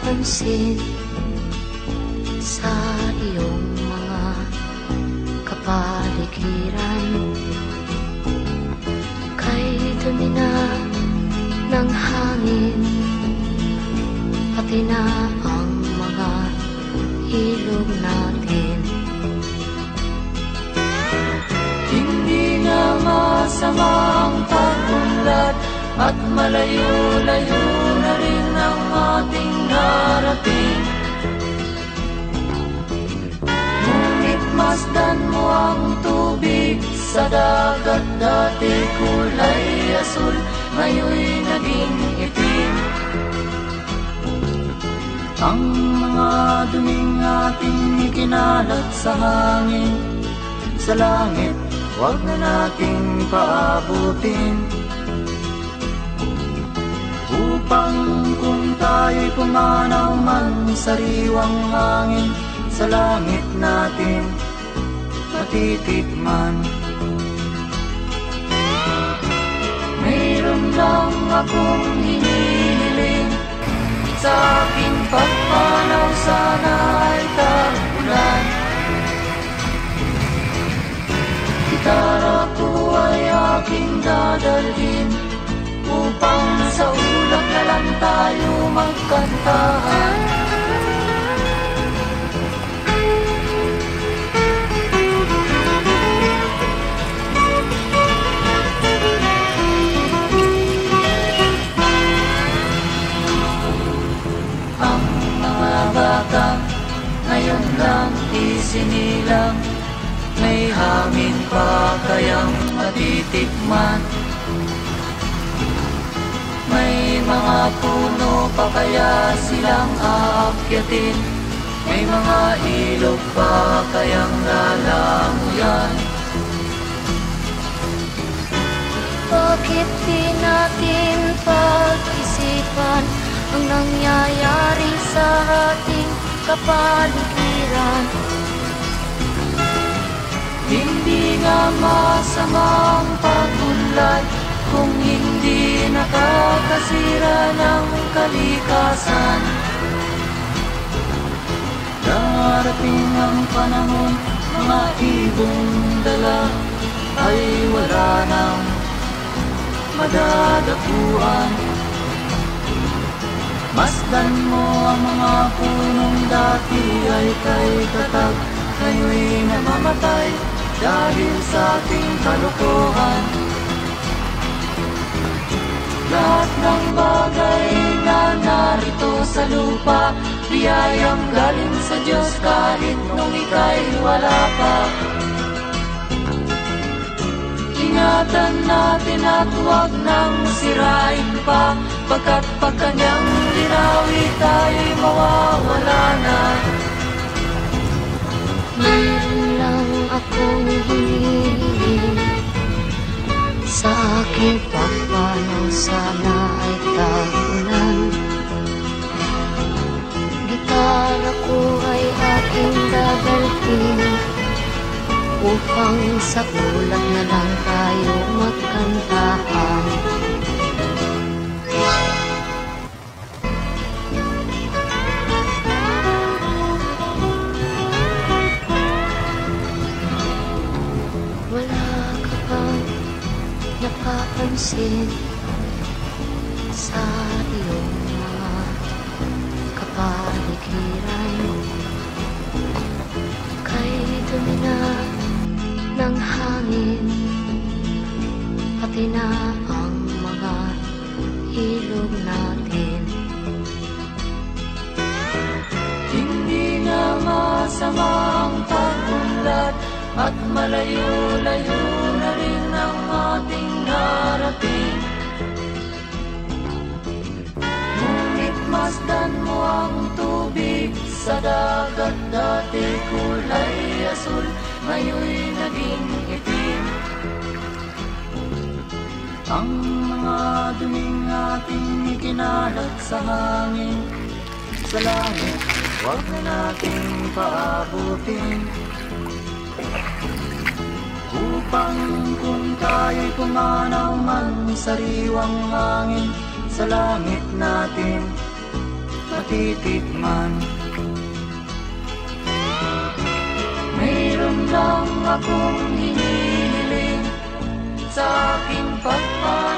napapansin sa iyong mga kapaligiran. Kay dumi na ng hangin, pati na ang mga ilog natin. Hindi nga masama ang pag-unlad at malayo-layo na rin ang ating narating. Ngunit masdan mo ang tubig sa dagat, dati kulay asul, ngayon'y naging itim. Ang mga duming ating ikinalat sa hangin, sa langit, huwag na nating paabutin. Upang kung tayo'y pumanaw man sariwang hangin, sa langit natin matitikman. Mayroon lang akong hinihiling, sa aking pagpanaw sana ay tag-ulan. Gitara ko ay aking dadalhin, upang sa ulap na lang tayo magkantahan. Ang mga bata ngayon lang isinilang, may hangin pa kayang matitikman. May mga puno pa kaya silang aakyatin, may mga ilog pa kayang lalanguyan. Bakit di natin pag-isipan ang nangyayari sa ating kapaligiran? Hindi nga masama ang pag-unlad kung hindi nakakasira ng kalikasan. Darating ang panahon, mga ibong dala ay wala nang madadapuan. Masdan mo ang mga punong dati ay kay tatag, ngayon'y namamatay dahil sa ating kalokohan. Lahat ng bagay na narito sa lupa, biyayang galing sa Diyos kahit nung ika'y wala pa. Ingatan natin at huwag nang sirain pa, pagkat pag kanyang linawi tayo'y mawawala na. Mayroon lang akong hinihiling, sa aking pagpanaw sana ay tag-ulan. Gitara ko ay aking dadalhin, upang sa ulap na lang tayo magkantahan. Wala ka bang napapansin sa iyong mga kapaligiran? Kay dumi na ng hangin, pati na ang mga ilog natin. Hindi nga masama ang pag-unlad at malayo-layo na rin ang ating narating. Ngunit masdan mo ang tubig sa dagat, dati kulay asul, ngayon'y naging itim. Ang mga duming ating ikinalat sa hangin, sa langit, huwag na nating paabutin. Upang kung tayo'y pumanaw man sariwang hangin, sa langit natin matitikman. Mayroon lang akong hinihiling sa aking pagmamahal.